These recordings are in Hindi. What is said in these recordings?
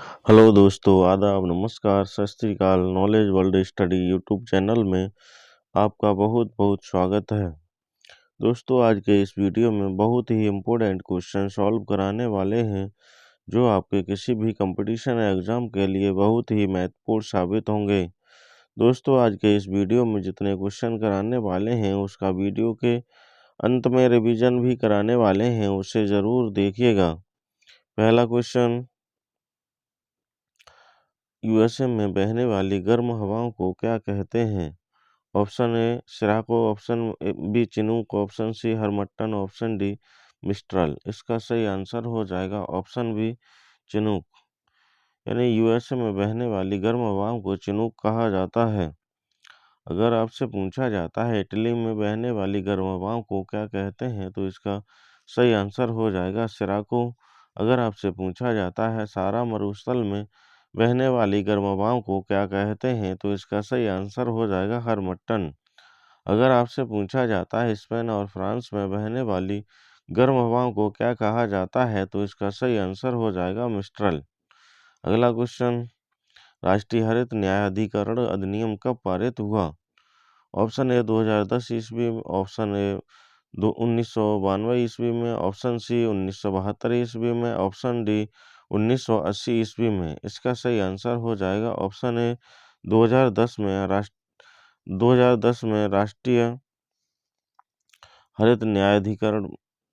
हेलो दोस्तों, आदाब, नमस्कार, सत श्री अकाल। Knowledge world study YouTube channel में आपका बहुत बहुत स्वागत है। दोस्तों, आज के इस वीडियो में बहुत ही इम्पोर्टेंट क्वेश्चन सॉल्व कराने वाले हैं जो आपके किसी भी कंपटीशन या एग्ज़ाम के लिए बहुत ही महत्वपूर्ण साबित होंगे। दोस्तों, आज के इस वीडियो में जितने क्वेश्चन कराने वाले हैं उसका वीडियो के अंत में रिवीजन भी कराने वाले हैं, उसे ज़रूर देखिएगा। पहला क्वेश्चन, यूएसए में बहने वाली गर्म हवाओं को क्या कहते हैं? Option A sirocco, option B chinook, option C harmattan, option D mistral. इसका सही आंसर हो जाएगा ऑप्शन बी चिनूक। यानी यूएसए में बहने वाली गर्म हवाओं को चिनूक कहा जाता है। अगर आपसे पूछा जाता है इटली में बहने वाली गर्म हवाओं को क्या कहते हैं, तो इसका सही आंसर हो जाएगा सिराको। अगर आपसे पूछा जाता है सारा मरुस्थल में बहने वाली गर्म हवाओं को क्या कहते हैं, तो इसका सही आंसर हो जाएगा हरमट्टन। अगर आपसे पूछा जाता है स्पेन और फ्रांस में बहने वाली गर्म हवाओं को क्या कहा जाता है, तो इसका सही आंसर हो जाएगा मिस्ट्रल। अगला क्वेश्चन, राष्ट्रीय हरित न्यायाधिकरण अधिनियम कब पारित हुआ? ऑप्शन ए 2010 ईस्वी में, ऑप्शन ए 1992 ईस्वी में, ऑप्शन सी 1972 ईस्वी में, ऑप्शन डी 1980 ईस्वी में। इसका सही आंसर हो जाएगा ऑप्शन ए 2010 में। 2010 में राष्ट्रीय हरित न्यायाधिकरण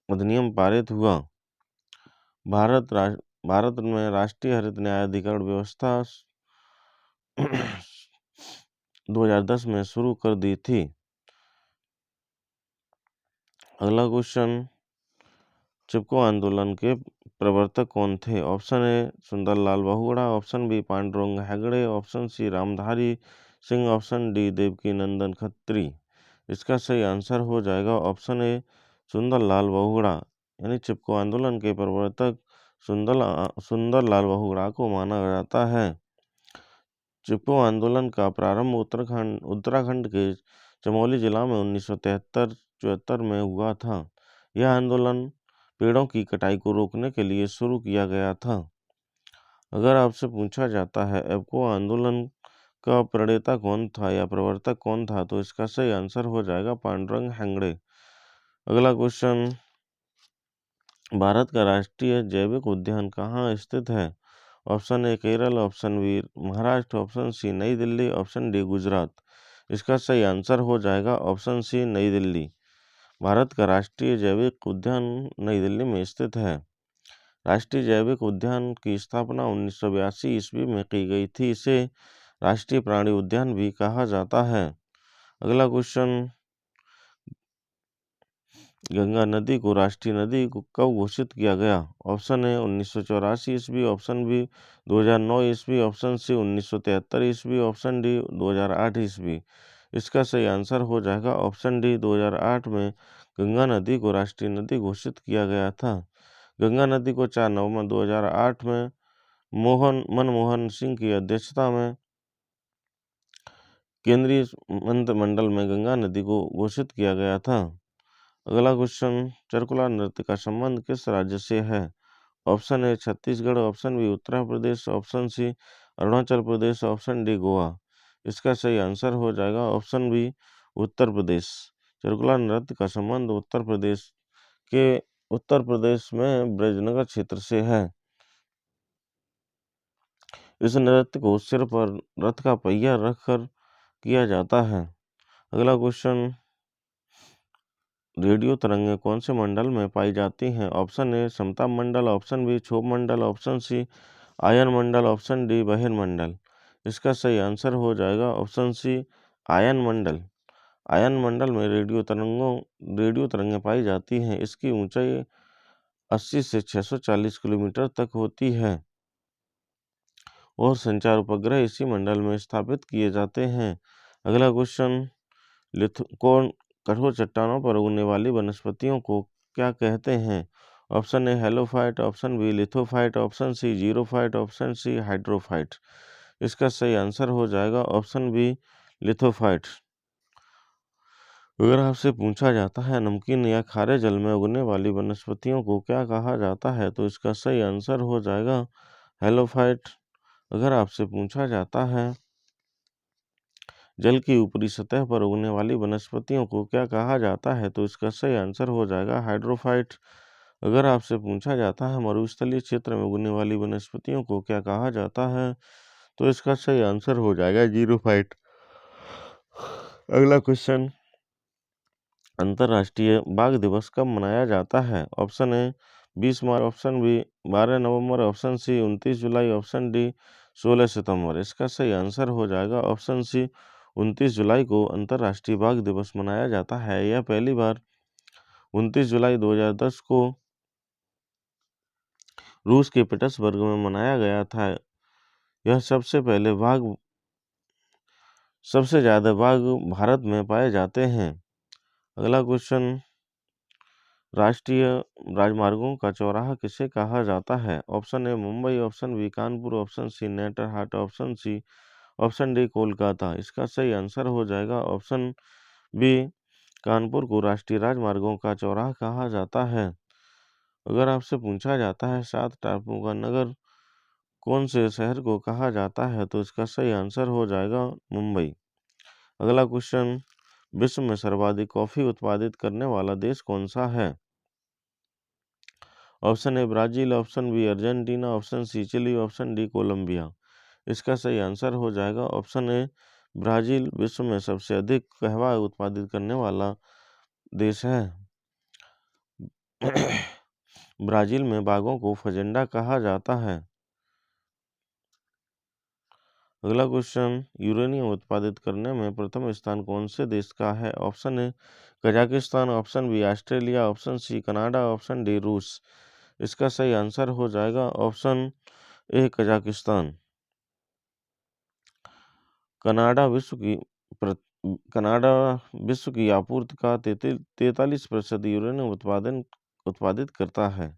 अधिनियम पारित हुआ। भारत में राष्ट्रीय हरित न्यायाधिकरण व्यवस्था 2010 में शुरू कर दी थी। अगला क्वेश्चन, चिपको आंदोलन के प्रवर्तक कौन थे? Option A Sundarlal Bahuguna, option B Pandurang Hegde, option C Ramdhari Singh, option D Devkinandan Khatri. इसका सही आंसर हो जाएगा ऑप्शन ए सुंदरलाल बहुगुणा। यानी चिपको आंदोलन के प्रवर्तक सुंदरलाल बहुगुणा को माना जाता है। चिपको आंदोलन का प्रारंभ उत्तराखंड के चमोली जिला में 1973-74 में हुआ था। यह आंदोलन पेड़ों की कटाई को रोकने के लिए शुरू किया गया था। अगर आपसे पूछा जाता है चिपको आंदोलन का प्रणेता कौन था या प्रवर्तक कौन था, तो इसका सही आंसर हो जाएगा पांडुरंग हेगड़े। अगला क्वेश्चन, भारत का राष्ट्रीय जैविक उद्यान कहाँ स्थित है? Option A Kerala, option B Maharashtra, option C New Delhi, option D Gujarat. इसका सही आंसर हो जाएगा ऑप्शन सी नई दिल्ली। भारत का राष्ट्रीय जैविक उद्यान नई दिल्ली में स्थित है। राष्ट्रीय जैविक उद्यान की स्थापना 1982 ईस्वी में की गई थी। इसे राष्ट्रीय प्राणी उद्यान भी कहा जाता है। अगला क्वेश्चन, गंगा नदी को राष्ट्रीय नदी को कब घोषित किया गया? ऑप्शन ए 1984 ईस्वी, ऑप्शन बी 2009 ईस्वी, ऑप्शन सी 1973 ईस्वी, ऑप्शन डी 2008 ईस्वी। इसका सही आंसर हो जाएगा ऑप्शन डी 2008 में गंगा नदी को राष्ट्रीय नदी घोषित किया गया था। गंगा नदी को 4 नवंबर 2008 में मनमोहन सिंह की अध्यक्षता में केंद्रीय मंत्रिमंडल में गंगा नदी को घोषित किया गया था। अगला क्वेश्चन, चरकुला नृत्य का संबंध किस राज्य से है? Option A Chhattisgarh, option B Uttar Pradesh, option C Arunachal Pradesh, option D Goa. इसका सही आंसर हो जाएगा ऑप्शन बी उत्तर प्रदेश। चरकुला नृत्य का संबंध उत्तर प्रदेश में ब्रजनगर क्षेत्र से है। इस नृत्य को सिर पर रथ का पहिया रखकर किया जाता है। अगला क्वेश्चन, रेडियो तरंगें कौन से मंडल में पाई जाती हैं? ऑप्शन ए समताप मंडल, ऑप्शन बी क्षोभ मंडल, ऑप्शन सी आयन मंडल, ऑप्शन डी बहिर्मंडल। इसका सही आंसर हो जाएगा ऑप्शन सी आयन मंडल। आयन मंडल में रेडियो तरंगें पाई जाती हैं। इसकी ऊंचाई 80 से 640 किलोमीटर तक होती है और संचार उपग्रह इसी मंडल में स्थापित किए जाते हैं। अगला क्वेश्चन, कठोर चट्टानों पर उगने वाली वनस्पतियों को क्या कहते हैं? Option A halophyte, option B lithophyte, option C xerophyte, option C hydrophyte. इसका सही आंसर हो जाएगा ऑप्शन बी लिथोफाइट। अगर आपसे पूछा जाता है नमकीन या खारे जल में उगने वाली वनस्पतियों को क्या कहा जाता है, तो इसका सही आंसर हो जाएगा हेलोफाइट। अगर आपसे पूछा जाता है जल की ऊपरी सतह पर उगने वाली वनस्पतियों को क्या कहा जाता है, तो इसका सही आंसर हो जाएगा हाइड्रोफाइट। अगर आपसे पूछा जाता है मरुस्थलीय क्षेत्र में उगने वाली वनस्पतियों को क्या कहा जाता है, तो इसका सही आंसर हो जाएगा जीरोफाइट। अगला क्वेश्चन, अंतर्राष्ट्रीय बाघ दिवस कब मनाया जाता है? Option A 20 March, option B 12 नवंबर, ऑप्शन सी 29 जुलाई, ऑप्शन डी 16 सितंबर। इसका सही आंसर हो जाएगा ऑप्शन सी 29 जुलाई को अंतर्राष्ट्रीय बाघ दिवस मनाया जाता है। यह पहली बार 29 जुलाई 2010 को रूस के पीटर्सबर्ग में मनाया गया था। यह सबसे ज़्यादा बाघ भारत में पाए जाते हैं। अगला क्वेश्चन, राष्ट्रीय राजमार्गों का चौराहा किसे कहा जाता है? Option A Mumbai, option B Kanpur, option C Netarhat, option D Kolkata. इसका सही आंसर हो जाएगा ऑप्शन बी कानपुर को राष्ट्रीय राजमार्गों का चौराहा कहा जाता है। अगर आपसे पूछा जाता है 7 टापुओं का नगर कौन से शहर को कहा जाता है, तो इसका सही आंसर हो जाएगा मुंबई। अगला क्वेश्चन, विश्व में सर्वाधिक कॉफी उत्पादित करने वाला देश कौन सा है? Option A Brazil, option B Argentina, option C Chile, option D Colombia. इसका सही आंसर हो जाएगा ऑप्शन ए ब्राजील विश्व में सबसे अधिक कहवा उत्पादित करने वाला देश है। ब्राजील में बाघों को फजेंडा कहा जाता है। अगला क्वेश्चन, यूरेनियम उत्पादित करने में प्रथम स्थान कौन से देश का है? Option A Kazakhstan, option B Australia, option C Canada, option D रूस। इसका सही आंसर हो जाएगा ऑप्शन ए कजाकिस्तान। कनाडा विश्व की कनाडा विश्व की आपूर्ति का 43% यूरेनियम उत्पादित करता है।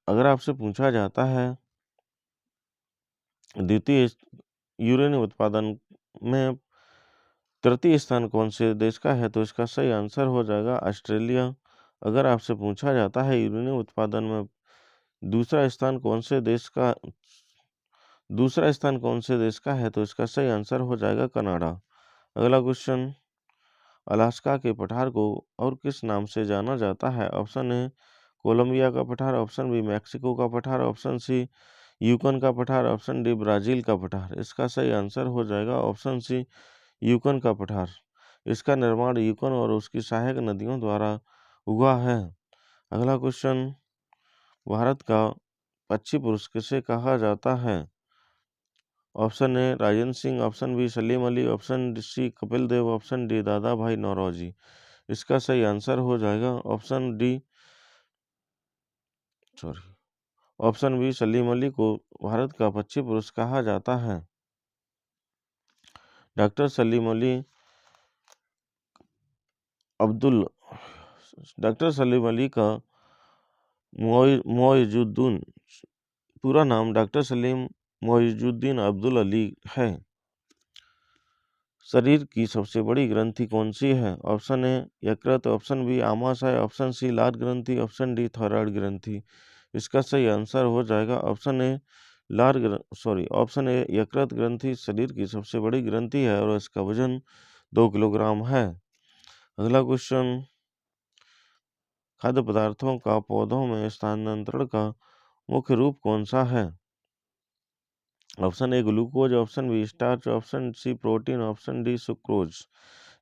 अगर आपसे पूछा जाता है द्वितीय यूरेनियम उत्पादन में तृतीय स्थान कौन से देश का है, तो इसका सही आंसर हो जाएगा ऑस्ट्रेलिया। अगर आपसे पूछा जाता है यूरेनियम उत्पादन में दूसरा स्थान कौन से देश का है, तो इसका सही आंसर हो जाएगा कनाडा। अगला क्वेश्चन, अलास्का के पठार को और किस नाम से जाना जाता है? ऑप्शन ए कोलंबिया का पठार, ऑप्शन बी मैक्सिको का पठार, ऑप्शन सी यूकन का पठार, ऑप्शन डी ब्राजील का पठार। इसका सही आंसर हो जाएगा ऑप्शन सी यूकन का पठार। इसका निर्माण यूकन और उसकी सहायक नदियों द्वारा हुआ है। अगला क्वेश्चन, भारत का पक्षी पुरुष किसे कहा जाता है? Option A Rajendra Singh, option B Salim Ali, option C Kapil Dev, option D Dadabhai Naoroji. इसका सही आंसर हो जाएगा ऑप्शन बी सलीम अली को भारत का पक्षी पुरुष कहा जाता है। डॉक्टर सलीम अली का मोइजुद्दीन पूरा नाम डॉक्टर सलीम मोइजुद्दीन अब्दुल अली है। शरीर की सबसे बड़ी ग्रंथि कौन सी है? ऑप्शन ए यकृत, ऑप्शन बी आमाशय, ऑप्शन सी लाल ग्रंथि, ऑप्शन डी थायराइड ग्रंथि। इसका सही आंसर हो जाएगा ऑप्शन ए यकृत ग्रंथि शरीर की सबसे बड़ी ग्रंथि है और इसका वजन 2 किलोग्राम है। अगला क्वेश्चन, खाद्य पदार्थों का पौधों में स्थानांतरण का मुख्य रूप कौन सा है? Option A glucose, option B starch, option C protein, option D sucrose.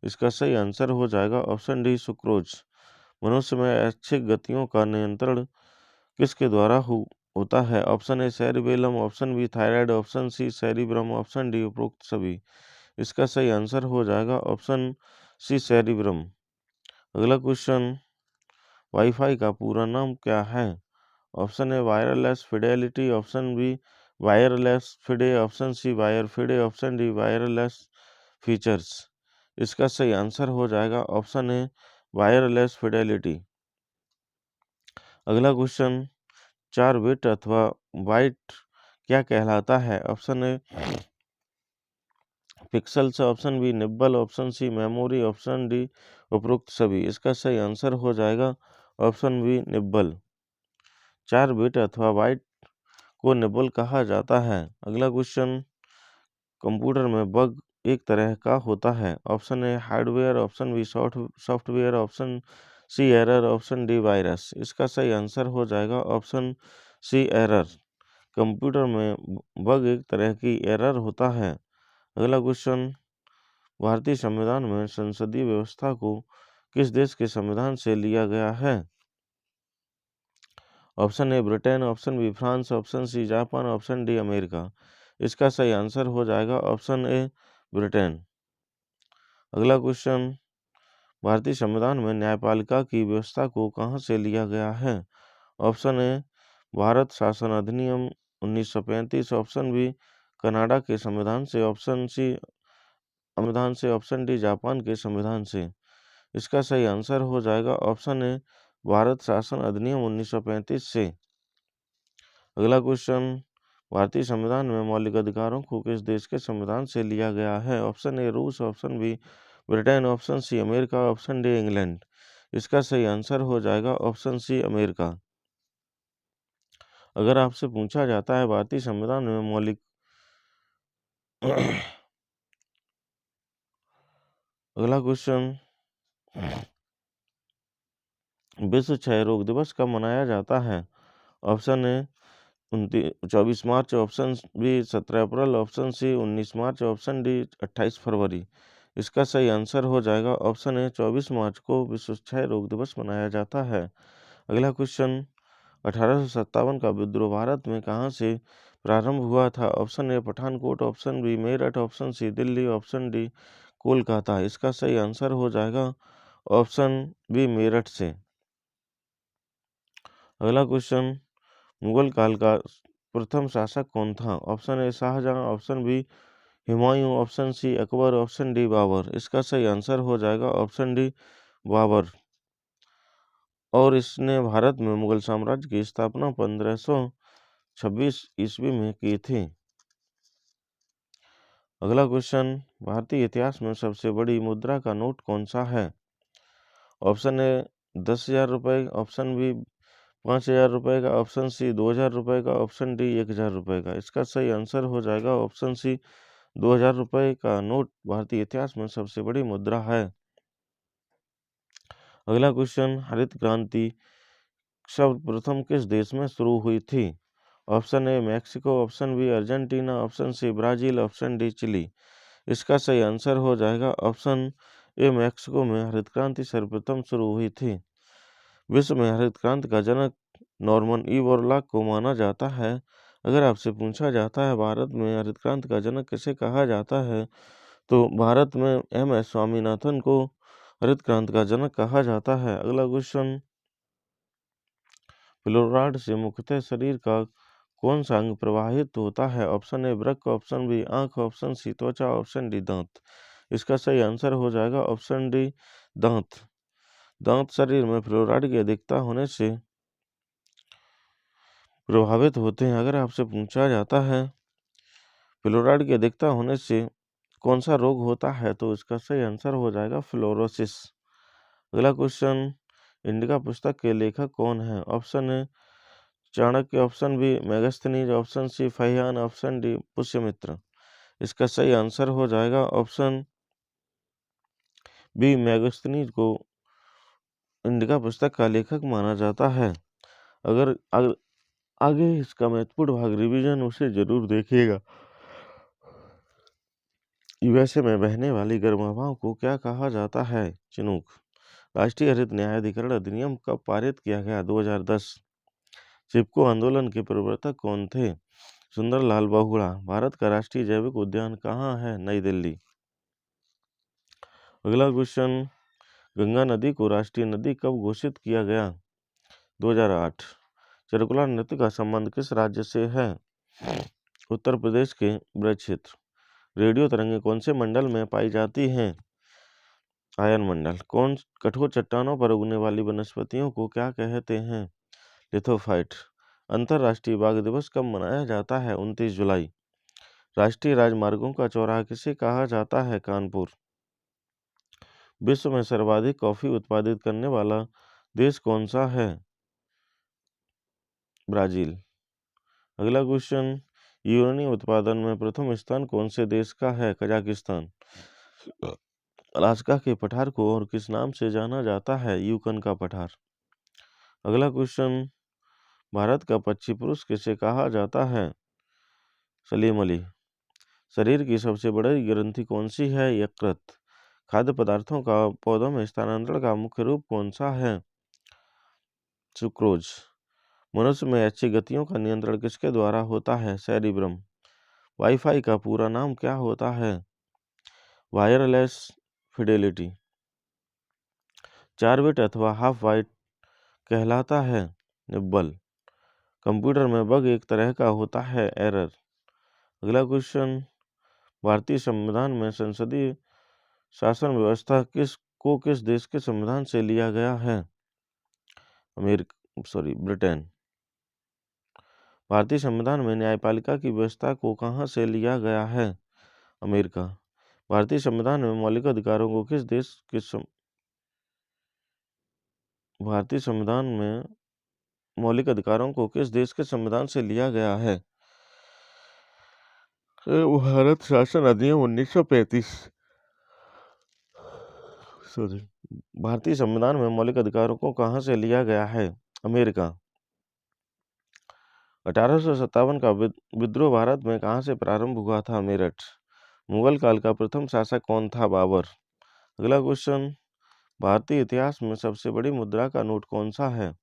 इसका सही आंसर हो जाएगा ऑप्शन डी सुक्रोज। मनुष्य में ऐच्छिक गतियों का नियंत्रण किसके द्वारा होता है? Option A cerebellum, option B thyroid, option C cerebrum, option D उपरोक्त सभी। इसका सही आंसर हो जाएगा ऑप्शन सी सेरिब्रम। अगला क्वेश्चन, वाईफाई का पूरा नाम क्या है? Option A wireless fidelity, option B wireless fide, option C wire fide, option D wireless features. इसका सही आंसर हो जाएगा ऑप्शन ए वायरलेस फिडेलिटी। अगला क्वेश्चन, 4 बिट अथवा बाइट क्या कहलाता है? Option A pixels, option B nibble, option C memory, option D उपरोक्त सभी। इसका सही आंसर हो जाएगा ऑप्शन बी निब्बल। 4 बिट अथवा बाइट को निब्बल कहा जाता है। अगला क्वेश्चन, कंप्यूटर में बग एक तरह का होता है। Option A hardware, option B software, option C error, option D virus. इसका सही आंसर हो जाएगा ऑप्शन सी एरर। कंप्यूटर में बग एक तरह की एरर होता है। अगला क्वेश्चन, भारतीय संविधान में संसदीय व्यवस्था को किस देश के संविधान से लिया गया है? Option A Britain, option B France, option C Japan, option D America. इसका सही आंसर हो जाएगा ऑप्शन ए ब्रिटेन। अगला क्वेश्चन, भारतीय संविधान में न्यायपालिका की व्यवस्था को कहाँ से लिया गया है? ऑप्शन ए भारत शासन अधिनियम 1935, ऑप्शन बी कनाडा के संविधान से, ऑप्शन सी संविधान से, ऑप्शन डी जापान के संविधान से। इसका सही आंसर हो जाएगा ऑप्शन ए भारत शासन अधिनियम 1935 से। अगला क्वेश्चन, भारतीय संविधान में मौलिक अधिकारों को किस देश के संविधान से लिया गया है? ऑप्शन ए रूस, option B Britain, option C America, option D England. इसका सही आंसर हो जाएगा ऑप्शन सी अमेरिका। अगर आपसे पूछा जाता है भारतीय संविधान में मौलिक अगला क्वेश्चन, विश्व क्षय रोग दिवस कब मनाया जाता है? Option A 24 March, option B 17 April, option C 19 March, option D 28 फरवरी। इसका सही आंसर हो जाएगा ऑप्शन ए 24 मार्च को विश्व क्षय रोग दिवस मनाया जाता है। अगला क्वेश्चन, 1857 का विद्रोह भारत में कहाँ से प्रारंभ हुआ था? Option A Pathankot, option B Meerut, option C Delhi, option D Kolkata. इसका सही आंसर हो जाएगा ऑप्शन बी मेरठ से। अगला क्वेश्चन, मुगल काल का प्रथम शासक कौन था? Option A Shahjahan, option B Humayun, option C Akbar, option D Babur. इसका सही आंसर हो जाएगा ऑप्शन डी बाबर। और इसने भारत में मुगल साम्राज्य की स्थापना 1526 ईस्वी में की थी। अगला क्वेश्चन, भारतीय इतिहास में सबसे बड़ी मुद्रा का नोट कौन सा है? ऑप्शन ए 10,000 रुपये, ऑप्शन बी 5,000 रुपये का, ऑप्शन सी 2,000 रुपये का, ऑप्शन डी 1,000 रुपये का। इसका सही आंसर हो जाएगा ऑप्शन सी 2,000 रुपये का नोट भारतीय इतिहास में सबसे बड़ी मुद्रा है। अगला क्वेश्चन, हरित क्रांति सर्वप्रथम किस देश में शुरू हुई थी? Option A Mexico, option B Argentina, option C Brazil, option D Chile. इसका सही आंसर हो जाएगा ऑप्शन ए मैक्सिको में हरित क्रांति सर्वप्रथम शुरू हुई थी। विश्व में हरित क्रांति का जनक नॉर्मन ई बोरलॉग को माना जाता है। अगर आपसे पूछा जाता है भारत में हरित क्रांति का जनक किसे कहा जाता है, तो भारत में एम एस स्वामीनाथन को हरित क्रांति का जनक कहा जाता है। अगला क्वेश्चन, फ्लोराइड से मुख्यतः शरीर का कौन सा अंग प्रभावित होता है? ऑप्शन ए वृक्क, ऑप्शन बी आंख, ऑप्शन सी त्वचा, ऑप्शन डी दांत। इसका सही आंसर हो जाएगा ऑप्शन डी दांत। दांत शरीर में फ्लोराइड की अधिकता होने से प्रभावित होते हैं। अगर आपसे पूछा जाता है फ्लोराइड की अधिकता होने से कौन सा रोग होता है, तो इसका सही आंसर हो जाएगा फ्लोरोसिस। अगला क्वेश्चन, इंडिका पुस्तक के लेखक कौन है? Option A Chanakya, option B Megasthenes, option C Fahien, option D Pushyamitra. इसका सही आंसर हो जाएगा ऑप्शन बी मेगस्थनीज को इंडिका पुस्तक का लेखक माना जाता है। अगर आगे इसका महत्वपूर्ण भाग रिवीजन उसे जरूर देखिएगा। यूएसए में बहने वाली गर्म हवाओं को क्या कहा जाता है? चिनूक। राष्ट्रीय हरित न्यायाधिकरण अधिनियम कब पारित किया गया? 2010। चिपको आंदोलन के प्रवर्तक कौन थे? सुंदरलाल बहुगुणा। भारत का राष्ट्रीय जैविक उद्यान कहाँ है? नई दिल्ली। अगला क्वेश्चन, गंगा नदी को राष्ट्रीय नदी कब घोषित किया गया? 2008। चारुकला नृत्य का संबंध किस राज्य से है? उत्तर प्रदेश के ब्रज क्षेत्र। रेडियो तरंगें कौन से मंडल में पाई जाती हैं? आयन मंडल। कौन कठोर चट्टानों पर उगने वाली वनस्पतियों को क्या कहते हैं? लिथोफाइट। अंतर्राष्ट्रीय बाघ दिवस कब मनाया जाता है? 29 जुलाई। राष्ट्रीय राजमार्गों का चौराहा किसे कहा जाता है? कानपुर। विश्व में सर्वाधिक कॉफी उत्पादित करने वाला देश कौन सा है? ब्राजील। अगला क्वेश्चन, यूरेनियम उत्पादन में प्रथम स्थान कौन से देश का है? कजाकिस्तान। अलास्का के पठार को और किस नाम से जाना जाता है? यूकन का पठार। अगला क्वेश्चन, भारत का पक्षी पुरुष किसे कहा जाता है? सलीम अली। शरीर की सबसे बड़ी ग्रंथि कौन सी है? यकृत। खाद्य पदार्थों का पौधों में स्थानांतरण का मुख्य रूप कौन सा है? सुक्रोज। मनुष्य में अच्छी गतियों का नियंत्रण किसके द्वारा होता है? सेरिब्रम। वाईफाई का पूरा नाम क्या होता है? Wireless Fidelity. 4 बिट अथवा हाफ बाइट कहलाता है? निब्बल। कंप्यूटर में बग एक तरह का होता है? एरर। अगला क्वेश्चन, भारतीय संविधान में संसदीय शासन व्यवस्था किस देश के संविधान से लिया गया है? ब्रिटेन। भारतीय संविधान में न्यायपालिका की व्यवस्था को कहाँ से लिया गया है? अमेरिका। भारतीय संविधान में मौलिक अधिकारों को किस देश के भारतीय संविधान में मौलिक अधिकारों को किस देश के संविधान से लिया गया है? भारत शासन अधिनियम 1935। भारतीय संविधान में मौलिक अधिकारों को कहाँ से लिया गया है? अमेरिका। 1857 का विद्रोह भारत में कहाँ से प्रारंभ हुआ था? मेरठ। मुगल काल का प्रथम शासक कौन था? बाबर। अगला क्वेश्चन, भारतीय इतिहास में सबसे बड़ी मुद्रा का नोट कौन सा है?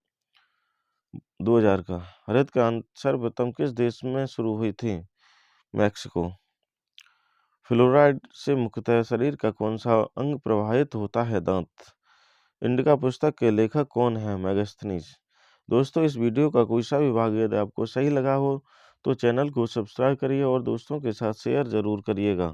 2000 का। हरित क्रांति सर्वप्रथम किस देश में शुरू हुई थी? मैक्सिको। फ्लोराइड से मुख्यतः शरीर का कौन सा अंग प्रभावित होता है? दांत। इंडिका पुस्तक के लेखक कौन है? मैगस्थनीज। दोस्तों, इस वीडियो का कोई सा भी भाग यदि आपको सही लगा हो तो चैनल को सब्सक्राइब करिए और दोस्तों के साथ शेयर जरूर करिएगा।